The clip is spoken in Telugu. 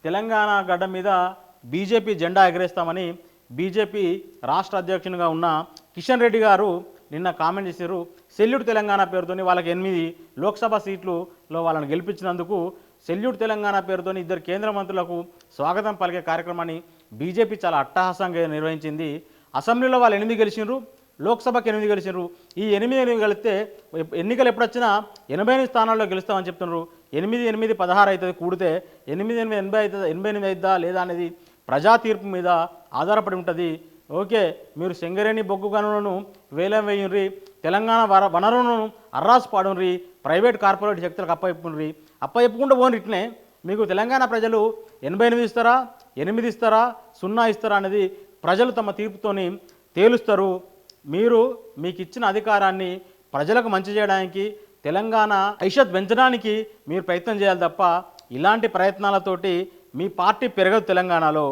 తెలంగాణ గడ్డ మీద బీజేపీ జెండా ఎగరేస్తామని బీజేపీ రాష్ట్ర అధ్యక్షునిగా ఉన్న కిషన్ రెడ్డి గారు నిన్న కామెంట్ చేశారు. సెల్యూట్ తెలంగాణ పేరుతోని వాళ్ళకి 8 లోక్సభ సీట్లలో వాళ్ళని గెలిపించినందుకు సెల్యూట్ తెలంగాణ పేరుతోని 2 కేంద్ర మంత్రులకు స్వాగతం పలికే కార్యక్రమాన్ని బీజేపీ చాలా అట్టహాసంగా నిర్వహించింది. అసెంబ్లీలో వాళ్ళు 8 గెలిచినారు, లోక్సభకి 8 గెలిచినారు. ఈ 8 గెలిస్తే ఎన్నికలు ఎప్పుడొచ్చినా 88 స్థానాల్లో గెలుస్తామని చెప్తున్నారు. 8, 8, 16 అవుతుంది కూడితే 8, 8, 80 అవుతుంది, 88 అవుతుందా లేదా అనేది ప్రజా తీర్పు మీద ఆధారపడి ఉంటుంది. ఓకే, మీరు సింగరేణి బొగ్గు గనులను వేలం వేయుండ్రి, తెలంగాణ వనరులను అర్రాసు పాడుండ్రి, ప్రైవేట్ కార్పొరేట్ శక్తులకు అప్పచెప్పుండ్రి, అప్పచెప్పుకుంటూ పోండి. ఇట్లనే మీకు తెలంగాణ ప్రజలు 88 ఇస్తారా, 8 ఇస్తారా, 0 ఇస్తారా అనేది ప్రజలు తమ తీర్పుతోని తేలుస్తారు. మీరు మీకు ఇచ్చిన అధికారాన్ని ప్రజలకు మంచి చేయడానికి, తెలంగాణ ఐషత్ పెంచడానికి మీరు ప్రయత్నం చేయాలి తప్ప ఇలాంటి ప్రయత్నాలతోటి మీ పార్టీ పెరగదు తెలంగాణలో.